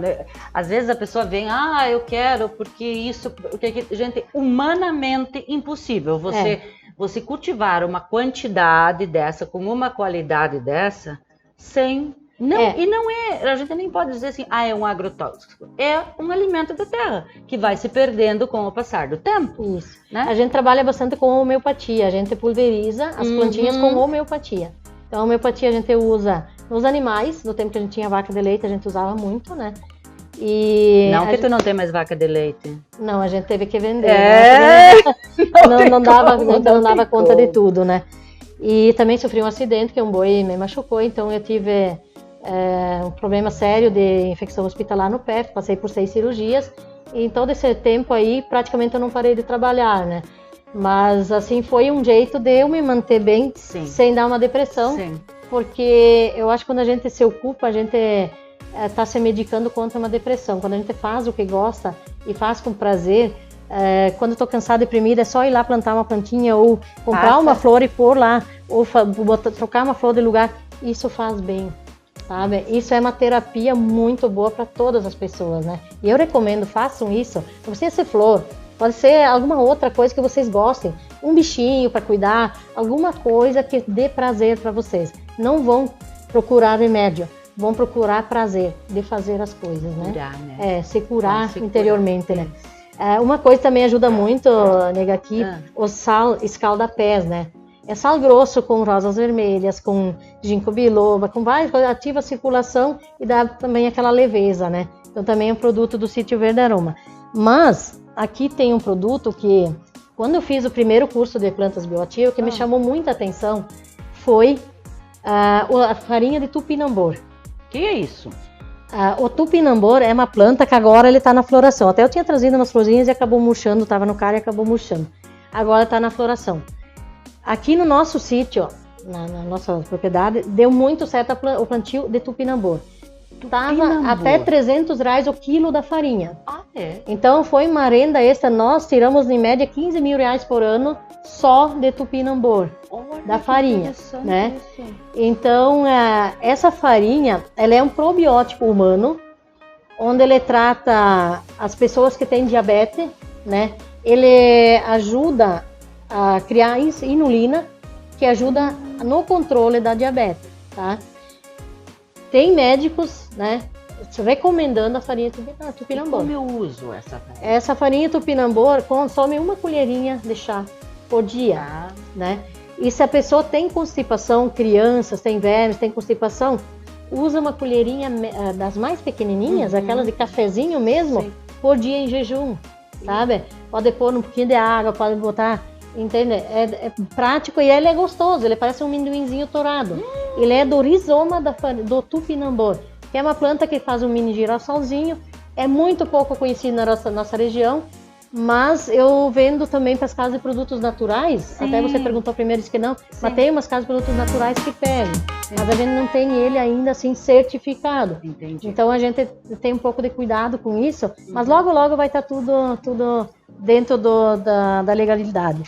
Às vezes a pessoa vem, eu quero, porque isso. Gente, humanamente impossível. Você cultivar uma quantidade dessa, com uma qualidade dessa, sem. E não é, a gente nem pode dizer assim, é um agrotóxico. É um alimento da terra, que vai se perdendo com o passar do tempo. Isso. Né? A gente trabalha bastante com homeopatia, a gente pulveriza as plantinhas com homeopatia. Então a homeopatia a gente usa nos animais, no tempo que a gente tinha vaca de leite, a gente usava muito, né? E Não que tu não tem mais vaca de leite. não, a gente teve que vender. É, Né? Não dava conta de como. tudo, né? E também sofri um acidente que um boi me machucou, então eu tive um problema sério de infecção hospitalar no pé, passei por 6 cirurgias, e em todo esse tempo aí praticamente eu não parei de trabalhar, né? Mas assim foi um jeito de eu me manter bem, Sim. sem dar uma depressão, Sim. porque eu acho que quando a gente se ocupa, a gente está se medicando contra uma depressão. Quando a gente faz o que gosta e faz com prazer, quando eu estou cansada, deprimida, é só ir lá plantar uma plantinha ou comprar uma flor e pôr lá, ou trocar uma flor de lugar. Isso faz bem, sabe? Isso é uma terapia muito boa para todas as pessoas, né? E eu recomendo, façam isso. Não precisa ser flor, pode ser alguma outra coisa que vocês gostem. Um bichinho para cuidar, alguma coisa que dê prazer para vocês. Não vão procurar remédio, vão procurar prazer de fazer as coisas, né? Curar, né? Se curar interiormente, né? Uma coisa também ajuda muito, nega, aqui, o sal escalda-pés, né? É sal grosso com rosas vermelhas, com ginkgo biloba, com várias coisas, ativa a circulação e dá também aquela leveza, né? Então também é um produto do Sítio Verde Aroma. Mas aqui tem um produto que, quando eu fiz o primeiro curso de plantas bioativas, que me chamou muita atenção foi a farinha de tupinambor. Que é isso? O tupinambor é uma planta que agora ele está na floração. Até eu tinha trazido umas florzinhas e acabou murchando, estava no cara e acabou murchando. Agora está na floração. Aqui no nosso sítio, na nossa propriedade, deu muito certo o plantio de tupinambor. Estava até R$300 o quilo da farinha. Então foi uma renda extra. Nós tiramos em média R$15.000 por ano só de tupinambor, da farinha, né? Isso. Então essa farinha, ela é um probiótico humano, onde ele trata as pessoas que têm diabetes, né? Ele ajuda a criar inulina, que ajuda no controle da diabetes, tá? Tem médicos, né, recomendando a farinha tupinambor. E como eu uso essa farinha? Essa farinha tupinambor consome uma colherinha de chá por dia, né? E se a pessoa tem constipação, crianças, tem vermes, tem constipação, usa uma colherinha das mais pequenininhas, aquelas de cafezinho mesmo, por dia em jejum, sabe? Pode pôr um pouquinho de água, pode botar, entende? É prático e ele é gostoso, ele parece um amendoinzinho torrado. Ele é do rizoma do tupinambor, que é uma planta que faz um mini girassolzinho, é muito pouco conhecido na nossa região, mas eu vendo também para as casas de produtos naturais. Até você perguntou primeiro, disse que não, mas tem umas casas de produtos naturais que pedem, mas a gente não tem ele ainda assim certificado. Entendi. Então a gente tem um pouco de cuidado com isso, mas logo logo vai estar tudo dentro da legalidade.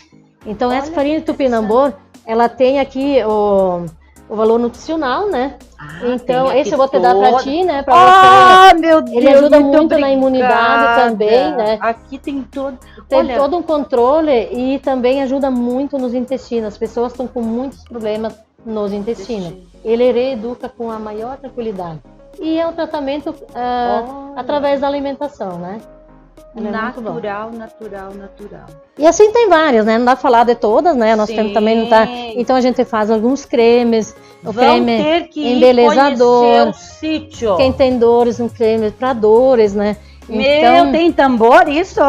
Então essa farinha de tupinambor, ela tem aqui o valor nutricional, né? Então esse eu vou te dar para ti, né? Pra você. Meu Deus! Ele ajuda muito obrigada. na imunidade também, né? Aqui tem todo... Tem todo um controle e também ajuda muito nos intestinos. As pessoas estão com muitos problemas nos intestinos. Ele reeduca com a maior tranquilidade. E é um tratamento através da alimentação, né? Natural. E assim tem várias, né? Não dá pra falar de todas, né? Nós temos também não tá. Então a gente faz alguns cremes, o creme ter que embelezador, o sítio. Quem tem dores, um creme para dores, né? Então, tem tambor isso?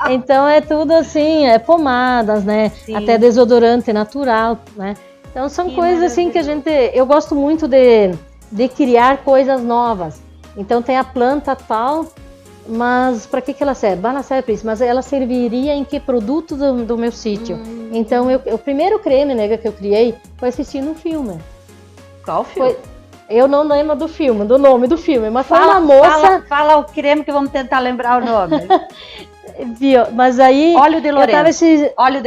Então é tudo assim, pomadas, né? Sim. Até desodorante natural, né? Então são coisas assim que eu gosto muito de criar coisas novas. Então tem a planta tal, mas para que ela serve? Ela serve para isso, mas ela serviria em que produto do meu sítio? Então o primeiro creme, né, que eu criei foi assistindo um filme. Qual filme? Eu não lembro do nome do filme, mas foi uma moça... Fala o creme que vamos tentar lembrar o nome. Viu? Mas aí... Óleo de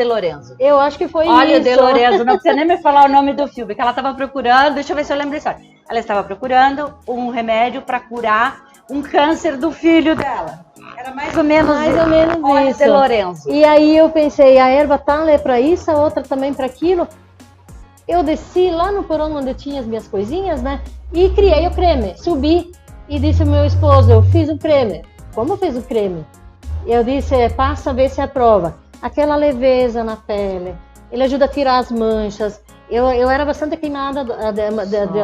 Lorenzo. Eu acho que foi Óleo de Lorenzo. Não precisa nem me falar o nome do filme, que ela estava procurando... Deixa eu ver se eu lembro isso. Ela estava procurando um remédio para curar um câncer do filho dela. Era mais ou menos Óleo de Lorenzo. E aí eu pensei, a erva tal é para isso, a outra também para aquilo... Eu desci lá no porão onde tinha as minhas coisinhas, né? E criei o creme. Subi e disse ao meu esposo, eu fiz o creme. Como eu fiz o creme? Eu disse, passa a ver se aprova. Aquela leveza na pele. Ele ajuda a tirar as manchas. Eu era bastante queimada,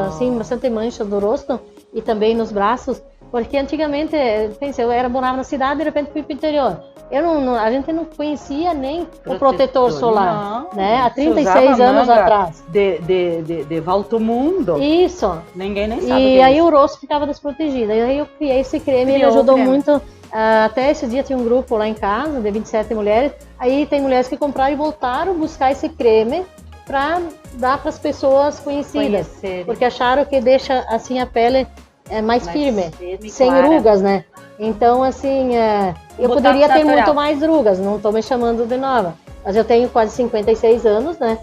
assim, bastante manchas no rosto e também nos braços. Porque antigamente, pensei, eu morava na cidade, de repente fui para o interior. A gente não conhecia nem o protetor solar, não, né? Há 36 anos atrás. De volta ao mundo. Isso. Ninguém nem sabe. E aí o rosto ficava desprotegido. E aí eu criei esse creme, ele ajudou muito. Até esse dia tinha um grupo lá em casa, de 27 mulheres. Aí tem mulheres que compraram e voltaram buscar esse creme para dar para as pessoas conhecidas. Porque acharam que deixa assim a pele mais firme, sem rugas, né? Então, assim, eu poderia ter muito mais rugas, não estou me chamando de nova. Mas eu tenho quase 56 anos, né?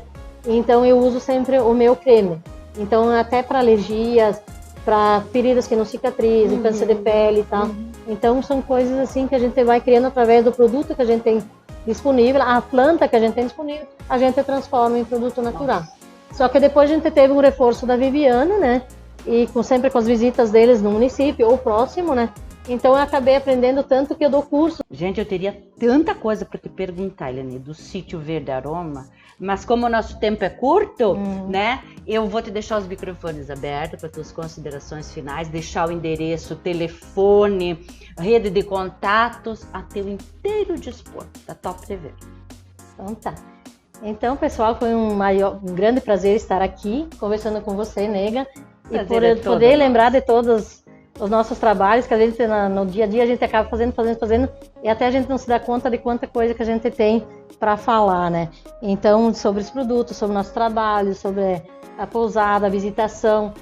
Então eu uso sempre o meu creme. Então, até para alergias, para feridas que não cicatrizem, câncer de pele e tal. Então, são coisas assim que a gente vai criando através do produto que a gente tem disponível, a planta que a gente tem disponível, a gente transforma em produto natural. Só que depois a gente teve um reforço da Viviane, né? E sempre com as visitas deles no município ou próximo, né? Então eu acabei aprendendo tanto que eu dou curso. Gente, eu teria tanta coisa para te perguntar, Eliane, do Sítio Verde Aroma, mas como o nosso tempo é curto, né? Eu vou te deixar os microfones abertos para tuas considerações finais, deixar o endereço, telefone, rede de contatos, a teu inteiro dispor da Top TV. Então tá. Então, pessoal, foi um grande prazer estar aqui conversando com você, Nega, e poder lembrar de todos os nossos trabalhos, que a gente no dia a dia a gente acaba fazendo, e até a gente não se dá conta de quanta coisa que a gente tem para falar, né? Então, sobre os produtos, sobre o nosso trabalho, sobre a pousada, a visitação,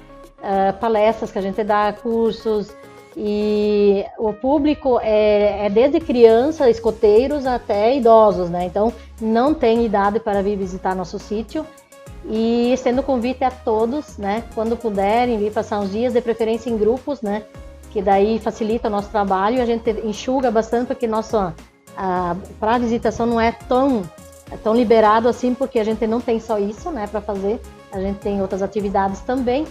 palestras que a gente dá, cursos, e o público é desde criança, escoteiros, até idosos, né? Então, não tem idade para vir visitar nosso sítio. E estendo convite a todos, né, quando puderem vir passar uns dias, de preferência em grupos, né, que daí facilita o nosso trabalho, a gente enxuga bastante, porque para a visitação não é tão liberado assim, porque a gente não tem só isso, né, para fazer, a gente tem outras atividades também.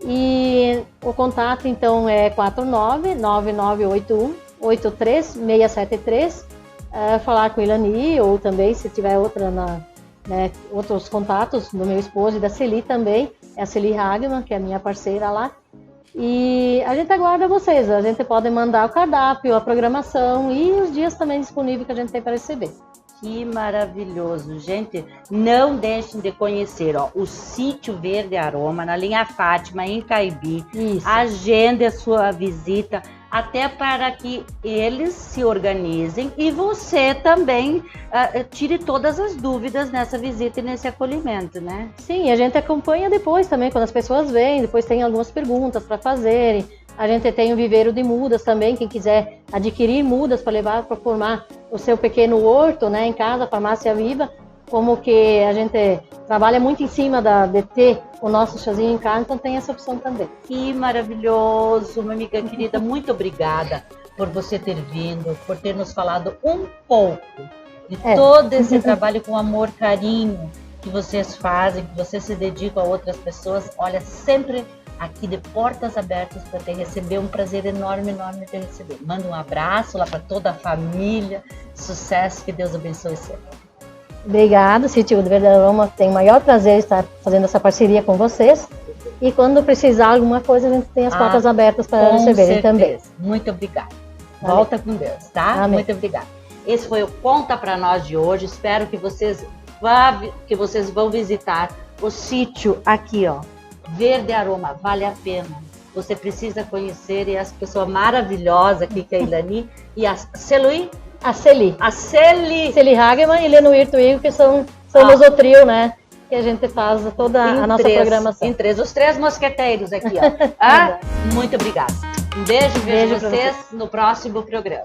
E o contato então é 499981-83673, falar com a Ilani, ou também se tiver outros contatos do meu esposo e da Celi também, é a Celi Hagman, que é a minha parceira lá. E a gente aguarda vocês, a gente pode mandar o cardápio, a programação e os dias também disponíveis que a gente tem para receber. Que maravilhoso, gente, não deixem de conhecer, o Sítio Verde Aroma, na linha Fátima, em Caibi. Isso. Agende a sua visita, até para que eles se organizem e você também tire todas as dúvidas nessa visita e nesse acolhimento, né? Sim, a gente acompanha depois também, quando as pessoas vêm, depois tem algumas perguntas para fazerem. A gente tem o viveiro de mudas também, quem quiser adquirir mudas para levar para formar o seu pequeno horto, né, em casa, a Farmácia Viva, como que a gente trabalha muito em cima de ter o nosso chazinho em casa, então tem essa opção também. Que maravilhoso, minha amiga querida, muito obrigada por você ter vindo, por ter nos falado um pouco de todo esse trabalho com amor, carinho que vocês fazem, que vocês se dedicam a outras pessoas. Olha, sempre aqui de portas abertas para te receber, um prazer enorme, enorme te receber. Manda um abraço lá para toda a família, sucesso, que Deus abençoe sempre. Obrigada, Sítio Verde Aroma, tem o maior prazer estar fazendo essa parceria com vocês. E quando precisar alguma coisa, a gente tem as portas abertas para receberem também. Muito obrigada. Volta com Deus, tá? Amém. Muito obrigada. Esse foi o Conta Pra Nós de hoje. Espero que vocês vão visitar o sítio aqui, Verde Aroma. Vale a pena. Você precisa conhecer, e as pessoas maravilhosas aqui, que é a Ilani e a Celi. A Celi. A Celi. Celi Hagman e Leno Irtuigo, que somos o trio, né? Que a gente faz toda a nossa programação. Os três mosqueteiros aqui, Muito obrigada. Um beijo, vejo vocês no próximo programa.